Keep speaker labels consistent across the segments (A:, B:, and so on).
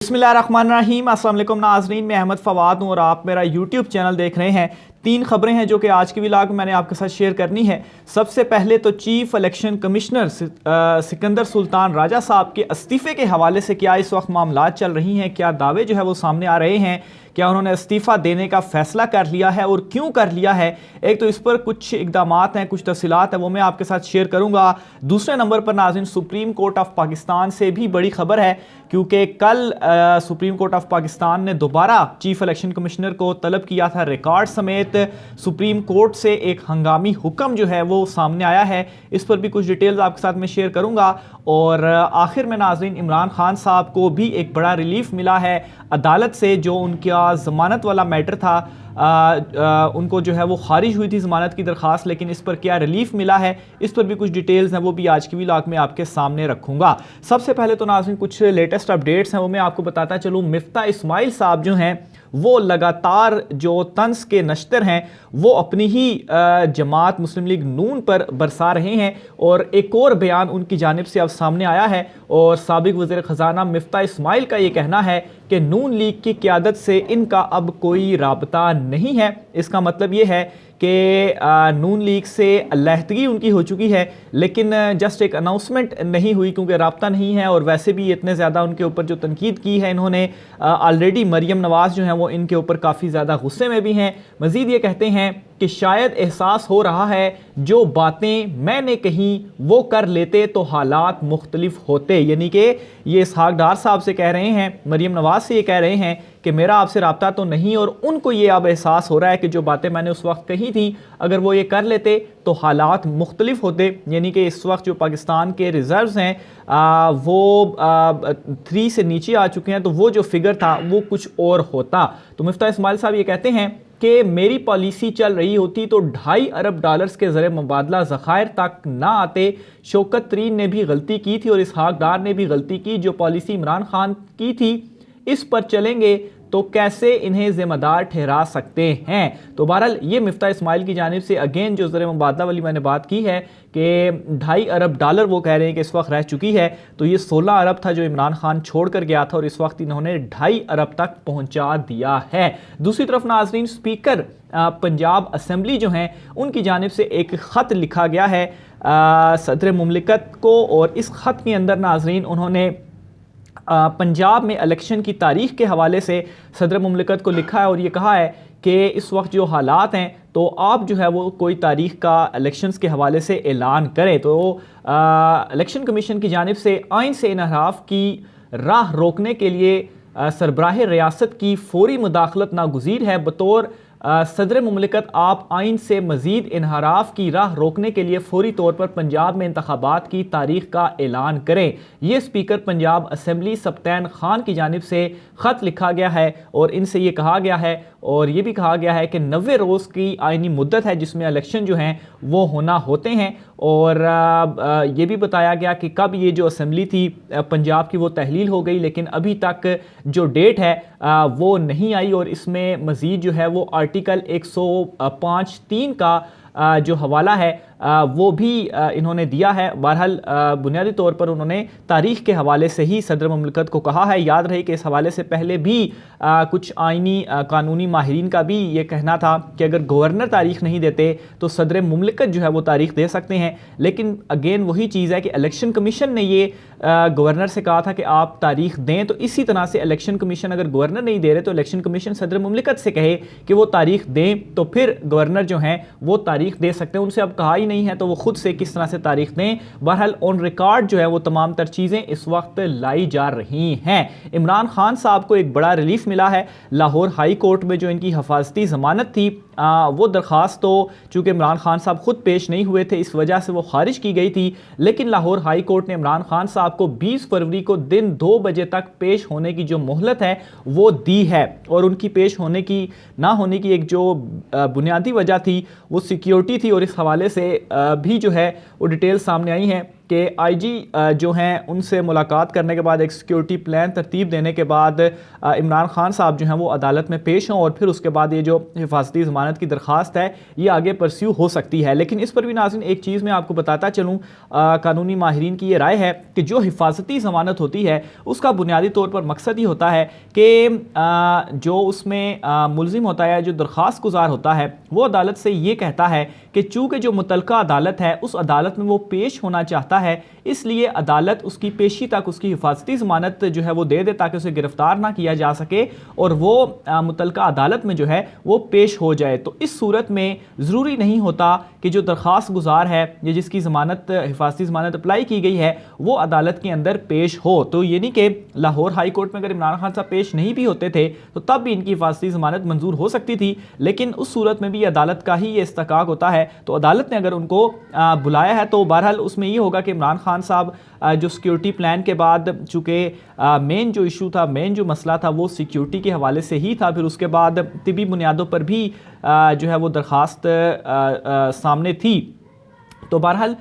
A: बिस्मिल्लाहिर्रहमानिर्रहीम। अस्सलाम वालेकुम नाज़रीन, मैं अहमद फवाद हूँ और आप मेरा यूट्यूब चैनल देख रहे हैं। तीन खबरें हैं जो कि आज की व्लॉग में मैंने आपके साथ शेयर करनी है। सबसे पहले तो chief election commissioner Sikandar Sultan Raja साहब के इस्तीफ़े के हवाले से क्या इस वक्त मामलात चल रही हैं, क्या दावे जो है वो सामने आ रहे हैं, क्या उन्होंने इस्तीफ़ा देने का फ़ैसला कर लिया है और क्यों कर लिया है। एक तो इस पर कुछ इक़दामात हैं, कुछ तफसीलात हैं, वो मैं आपके साथ शेयर करूँगा। दूसरे नंबर पर नाज़रीन, सुप्रीम कोर्ट ऑफ पाकिस्तान से भी बड़ी खबर है, क्योंकि कल सुप्रीम कोर्ट ऑफ पाकिस्तान ने दोबारा चीफ इलेक्शन कमिश्नर को तलब किया था। रिकॉर्ड समेत सुप्रीम कोर्ट से एक हंगामी हुक्म जो है वो सामने आया है। इस पर भी कुछ डिटेल्स आपके साथ मैं शेयर करूँगा। और आखिर में नाज़रीन, इमरान खान साहब को भी एक बड़ा रिलीफ मिला है अदालत से, जो उनका ज़मानत वाला मैटर था। उनको जो है वो खारिज हुई थी ज़मानत की दरख्वास्त, लेकिन इस पर क्या रिलीफ मिला है, इस पर भी कुछ डिटेल्स हैं, वो भी आज की व्लॉग में आपके सामने रखूँगा। सबसे पहले तो नाज़रीन कुछ लेटेस्ट अपडेट्स हैं वो मैं आपको बताता चलूँ। मिफ्ता इस्माइल साहब जो हैं वो लगातार जो तंज के नश्तर हैं वो अपनी ही जमात मुस्लिम लीग नून पर बरसा रहे हैं, और एक और बयान उनकी जानिब से अब सामने आया है। और साबिक वज़ीर ख़जाना मिफ्ता इस्माइल का ये कहना है कि नून लीग की क़यादत से इनका अब कोई राबता नहीं है। इसका मतलब ये है कि नून लीग से अलहदगी उनकी हो चुकी है, लेकिन जस्ट एक अनाउंसमेंट नहीं हुई क्योंकि राब्ता नहीं है। और वैसे भी इतने ज़्यादा उनके ऊपर जो तनकीद की है इन्होंने, ऑलरेडी मरियम नवाज़ जो हैं वो इनके ऊपर काफ़ी ज़्यादा गुस्से में भी हैं। मज़ीद ये कहते हैं कि शायद एहसास हो रहा है जो बातें मैंने कही वो कर लेते तो हालात मुख्तलिफ होते। यानी कि ये इसहाक डार साहब से कह रहे हैं, मरियम नवाज़ से ये कह रहे हैं कि मेरा आपसे राब्ता तो नहीं, और उनको ये अब एहसास हो रहा है कि जो बातें मैंने उस वक्त कही थी अगर वो ये कर लेते तो हालात मुख्तलिफ होते। यानी कि इस वक्त जो पाकिस्तान के रिज़र्व्स हैं वो 3 से नीचे आ चुके हैं, तो वो जो फिगर था वो कुछ और होता। तो मिफ्ता इस्माइल साहब ये कहते हैं कि मेरी पॉलिसी चल रही होती तो $2.5 अरब के ज़रिए मुबादला ज़खायर तक ना आते। शौकत तरीन ने भी गलती की थी और इसहाक डार ने भी गलती की। जो पॉलिसी इमरान खान की थी इस पर चलेंगे तो कैसे इन्हें ज़िम्मेदार ठहरा सकते हैं। तो बहरहाल ये मिफ्ता इस्माइल की जानिब से अगेन जो ज़रिए मुबादला वाली मैंने बात की है कि $2.5 अरब वो कह रहे हैं कि इस वक्त रह चुकी है, तो ये 16 अरब था जो इमरान खान छोड़ कर गया था, और इस वक्त इन्होंने $2.5 अरब तक पहुंचा दिया है। दूसरी तरफ नाज़रीन, स्पीकर पंजाब असम्बली जो हैं उनकी जानिब से एक ख़त लिखा गया है सदर मुमलिकत को, और इस ख़त के अंदर नाज़रीन उन्होंने पंजाब में इलेक्शन की तारीख के हवाले से सदर मुमलिकत को लिखा है और ये कहा है कि इस वक्त जो हालात हैं तो आप जो है वो कोई तारीख का इलेक्शंस के हवाले से ऐलान करें। तो इलेक्शन कमीशन की जानिब से आइन से इनहराफ की राह रोकने के लिए सरबराह रियासत की फौरी मुदाखलत नागुज़ीर है। बतौर सदर मुमलिकत आप आइन से मज़ीद इनहराफ की राह रोकने के लिए फौरी तौर पर पंजाब में इंतखाबात की तारीख का ऐलान करें। ये स्पीकर पंजाब असम्बली सब्तैन खान की जानिब से ख़त लिखा गया है, और इनसे ये कहा गया है और ये भी कहा गया है कि 90 रोज़ की आइनी मुद्दत है जिसमें इलेक्शन जो हैं वो होना होते हैं। और ये भी बताया गया कि कब ये जो असम्बली थी पंजाब की वो तहलील हो गई, लेकिन अभी तक जो डेट है वो नहीं आई। और इसमें मज़ीद जो है वो आर्टिकल 105(3) का जो हवाला है वो भी इन्होंने दिया है। बहरहाल बुनियादी तौर पर उन्होंने तारीख़ के हवाले से ही सदर मुमलिकत को कहा है। याद रहे कि इस हवाले से पहले भी कुछ आइनी कानूनी माहिरीन का भी ये कहना था कि अगर गवर्नर तारीख़ नहीं देते तो सदर मुमलिकत जो है वो तारीख़ दे सकते हैं। लेकिन अगेन वही चीज़ है कि इलेक्शन कमीशन ने ये गवर्नर से कहा था कि आप तारीख़ दें, तो इसी तरह से इलेक्शन कमीशन अगर गवर्नर नहीं दे रहे तो इलेक्शन कमीशन सदर मुमलिकत से कहे कि वो तारीख़ दें, तो फिर गवर्नर जो हैं वो तारीख़ दे सकते हैं। उनसे अब कहा ही नहीं है तो वो खुद से किस तरह से तारीख दें। बहरहाल ऑन रिकॉर्ड जो है वो तमाम तर चीज़ें इस वक्त लाई जा रही हैं। इमरान खान साहब को एक बड़ा रिलीफ मिला है। लाहौर हाई कोर्ट में जो इनकी हिफाजती ज़मानत थी वो दरख्वास्त तो चूँकि इमरान खान साहब खुद पेश नहीं हुए थे इस वजह से वो खारिज की गई थी, लेकिन लाहौर हाई कोर्ट ने इमरान खान साहब को 20 फरवरी को दिन 2 बजे तक पेश होने की जो मोहलत है वो दी है। और उनकी पेश होने की ना होने की एक जो बुनियादी वजह थी वो सिक्योरिटी थी, और इस हवाले से भी जो है वो डिटेल सामने आई हैं कि आईजी जो हैं उनसे मुलाकात करने के बाद एक सिक्योरिटी प्लान तरतीब देने के बाद इमरान खान साहब जो हैं वो अदालत में पेश हों और फिर उसके बाद ये जो हिफाजती ज़मानत की दरख्वास्त है ये आगे परस्यू हो सकती है। लेकिन इस पर भी नाज़रीन एक चीज़ मैं आपको बताता चलूँ, कानूनी माहिरीन की ये राय है कि जो हिफाजती ज़मानत होती है उसका बुनियादी तौर पर मकसद ही होता है कि जो उसमें मुल्ज़िम होता है, जो दरख्वास्त गुजार होता है, वो अदालत से ये कहता है कि चूँकि जो मुतलका अदालत है उस अदालत में वो पेश होना चाहता है, इसलिए अदालत उसकी पेशी तक उसकी हिफाजती ज़मानत जो है वो दे दे ताकि उसे गिरफ्तार ना किया जा सके और वो मुतलका अदालत में जो है वो पेश हो जाए। तो इस सूरत में ज़रूरी नहीं होता कि जो दरख्वास्त गुजार है या जिसकी ज़मानत हिफाजती ज़मानत अप्लाई की गई है वो अदालत के अंदर पेश हो। तो ये नहीं कि लाहौर हाई कोर्ट में अगर इमरान खान साहब पेश नहीं भी होते थे तो तब भी इनकी हिफाजती ज़मानत मंजूर हो सकती थी, लेकिन उस सूरत में भी अदालत का ही ये इस्तकाक होता है। तो अदालत ने अगर उनको बुलाया है तो बहरहाल उसमें ये होगा कि इमरान खान साहब जो सिक्योरिटी प्लान के बाद चूँकि मेन जो इशू था, मेन जो मसला था वो सिक्योरिटी के हवाले से ही था, फिर उसके बाद तिबी बुनियादों पर भी जो है वो दरख्वास्त सामने थी। तो बहरहाल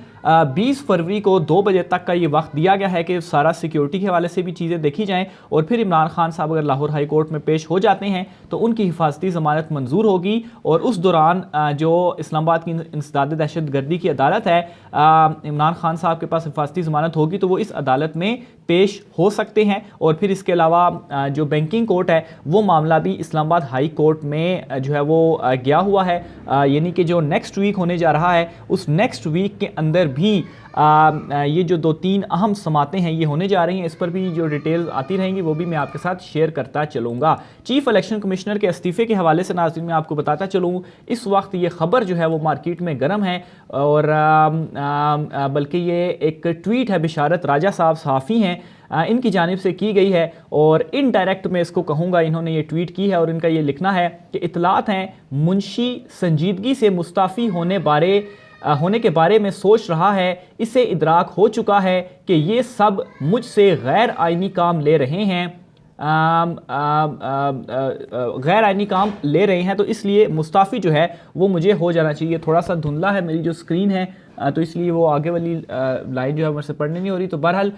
A: 20 फरवरी को 2 बजे तक का ये वक्त दिया गया है कि सारा सिक्योरिटी के हवाले से भी चीज़ें देखी जाएं और फिर इमरान खान साहब अगर लाहौर हाई कोर्ट में पेश हो जाते हैं तो उनकी हिफाजती ज़मानत मंजूर होगी और उस दौरान जो इस्लामाबाद की इंसदाद दहशत गर्दी की अदालत है, इमरान खान साहब के पास हिफाजती ज़मानत होगी तो वो इस अदालत में पेश हो सकते हैं। और फिर इसके अलावा जो बैंकिंग कोर्ट है वो मामला भी इस्लामाबाद हाई कोर्ट में जो है वो गया हुआ है, यानी कि जो नेक्स्ट वीक होने जा रहा है उस नेक्स्ट वीक के अंदर भी ये जो 2-3 अहम समातें हैं ये होने जा रही हैं। इस पर भी जो डिटेल्स आती रहेंगी वो भी मैं आपके साथ शेयर करता चलूँगा। चीफ इलेक्शन कमिश्नर के इस्तीफ़े के हवाले से नाज़रीन मैं आपको बताता चलूँ, इस वक्त ये ख़बर जो है वो मार्केट में गर्म है और बल्कि ये एक ट्वीट है बिशारत राजा साहब सहाफ़ी हैं, इनकी जानिब से की गई है और इनडायरेक्ट में इसको कहूँगा इन्होंने ये ट्वीट की है और इनका ये लिखना है कि इतलात हैं मुंशी संजीदगी से मुस्ताफ़ी होने के बारे में सोच रहा है, इसे इदराक हो चुका है कि ये सब मुझसे गैर आइनी काम ले रहे हैं, गैर आइनी काम ले रहे हैं, तो इसलिए मुस्ताफ़ी जो है वो मुझे हो जाना चाहिए। थोड़ा सा धुंधला है मेरी जो स्क्रीन है तो इसलिए वो आगे वाली लाइन जो है मेरे से पढ़ने नहीं हो रही। तो बहरहाल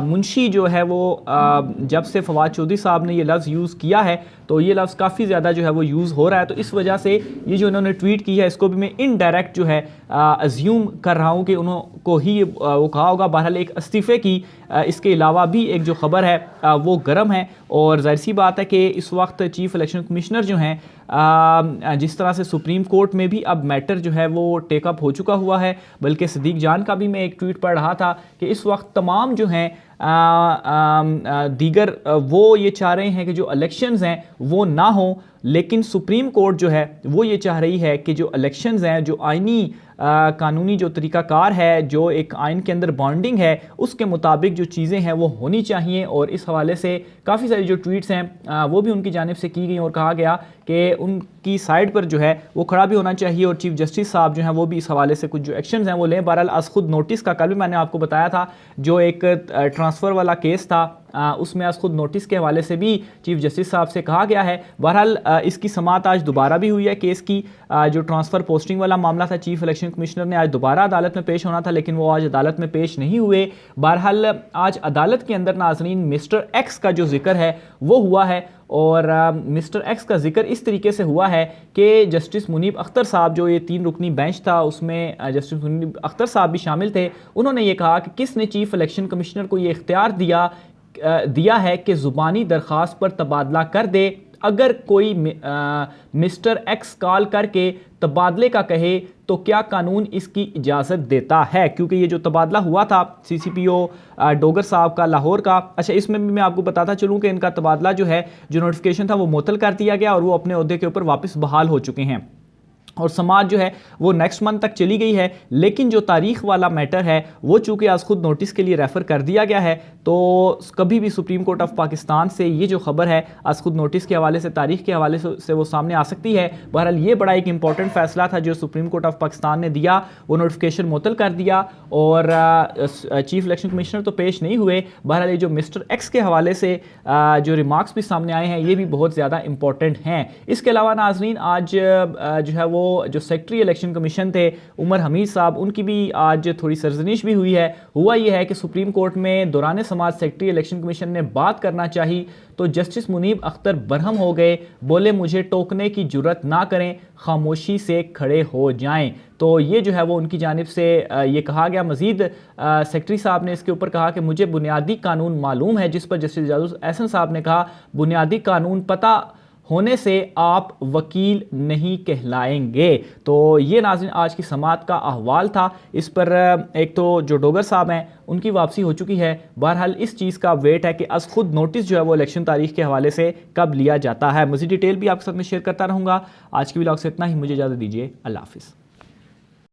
A: मुंशी जो है वो जब से फवाद चौधरी साहब ने ये लफ्ज़ यूज़ किया है तो ये लफ्ज़ काफ़ी ज़्यादा जो है वो यूज़ हो रहा है, तो इस वजह से ये जो इन्होंने ट्वीट की है इसको भी मैं इनडायरेक्ट जो है अज्यूम कर रहा हूँ कि उनको ही वो कहा होगा। बहरहाल एक इस्तीफ़े की इसके अलावा भी एक जो ख़बर है वो गर्म है और ज़ाहिर सी बात है कि इस वक्त चीफ इलेक्शन कमिश्नर जो हैं जिस तरह से सुप्रीम कोर्ट में भी अब मैटर जो है वो टेकअप हो चुका हुआ है, बल्कि सदीक जान का भी मैं एक ट्वीट पढ़ रहा था कि इस वक्त तमाम जो हैं दीगर वो ये चाह रहे हैं कि जो इलेक्शंस हैं वो ना हो, लेकिन सुप्रीम कोर्ट जो है वो ये चाह रही है कि जो इलेक्शंस हैं, जो आइनी कानूनी जो तरीक़ाकार है, जो एक आइन के अंदर बॉन्डिंग है उसके मुताबिक जो चीज़ें हैं वो होनी चाहिए। और इस हवाले से काफ़ी सारी जो ट्वीट्स हैं वो भी उनकी जानिब से की गई और कहा गया कि उनकी साइड पर जो है वो खड़ा भी होना चाहिए और चीफ जस्टिस साहब जो हैं वो भी इस हवाले से कुछ जो एक्शंस हैं वो लें। बहरहाल आज खुद नोटिस का कल भी मैंने आपको बताया था, जो एक ट्रांसफ़र वाला केस था उसमें आज खुद नोटिस के हवाले से भी चीफ जस्टिस साहब से कहा गया है। बहरहाल इसकी समाअत आज दोबारा भी हुई है केस की, जो ट्रांसफ़र पोस्टिंग वाला मामला था, चीफ इलेक्शन कमिश्नर ने आज दोबारा अदालत में पेश होना था लेकिन वो आज अदालत में पेश नहीं हुए। बहरहाल आज अदालत के अंदर नाज़रीन मिस्टर एक्स का जो जिक्र है वो हुआ है और मिस्टर एक्स का जिक्र इस तरीके से हुआ है कि जस्टिस मुनीब अख्तर साहब, जो ये 3 रुकनी बेंच था उसमें जस्टिस मुनीब अख्तर साहब भी शामिल थे, उन्होंने ये कहा कि किसने चीफ इलेक्शन कमिश्नर को ये इख्तियार दिया है कि ज़ुबानी दरख्वास्त पर तबादला कर दे। अगर कोई मिस्टर एक्स कॉल करके तबादले का कहे तो क्या कानून इसकी इजाज़त देता है, क्योंकि ये जो तबादला हुआ था CCPO डोगर साहब का लाहौर का, अच्छा इसमें भी मैं आपको बताता चलूँ कि इनका तबादला जो है, जो नोटिफिकेशन था वो मुअत्तल कर दिया गया और वो अपने ओहदे के ऊपर वापस बहाल हो चुके हैं और समाज जो है वो नेक्स्ट मंथ तक चली गई है। लेकिन जो तारीख वाला मैटर है वो चूँकि आज खुद नोटिस के लिए रेफ़र कर दिया गया है तो कभी भी सुप्रीम कोर्ट ऑफ पाकिस्तान से ये जो खबर है आज खुद नोटिस के हवाले से, तारीख के हवाले से वो सामने आ सकती है। बहरहाल ये बड़ा एक इंपॉर्टेंट फैसला था जो सुप्रीम कोर्ट ऑफ पाकिस्तान ने दिया, वो नोटिफिकेशन मुअत्तल कर दिया और चीफ इलेक्शन कमिश्नर तो पेश नहीं हुए। बहरहाल ये जो मिस्टर एक्स के हवाले से जो रिमार्क्स भी सामने आए हैं ये भी बहुत ज़्यादा इंपॉर्टेंट हैं। इसके अलावा नाजरीन आज जो है वो जो सेक्रेटरी इलेक्शन कमीशन थे उमर हमीद साहब, उनकी भी आज थोड़ी सरजनिश भी हुई है। हुआ यह है कि सुप्रीम कोर्ट में दौरान समाज सेक्रेटरी इलेक्शन कमीशन ने बात करना चाहिए तो जस्टिस मुनीब अख्तर बरहम हो गए, बोले मुझे टोकने की जुर्रत ना करें, खामोशी से खड़े हो जाएं। तो ये जो है वो उनकी जानिब से ये कहा गया। मजीद सेक्रेटरी साहब ने इसके ऊपर कहा कि मुझे बुनियादी कानून मालूम है, जिस पर जस्टिस एजाज एहसन साहब ने कहा बुनियादी कानून पता होने से आप वकील नहीं कहलाएंगे। तो ये नाज़रीन आज की समात का अहवाल था। इस पर एक तो जो डोगर साहब हैं उनकी वापसी हो चुकी है। बहरहाल इस चीज़ का वेट है कि अस खुद नोटिस जो है वो इलेक्शन तारीख के हवाले से कब लिया जाता है। मज़ीद डिटेल भी आपके साथ में शेयर करता रहूँगा। आज की व्लॉग से इतना ही, मुझे इजाज़त दीजिए। अल्लाह हाफिज़।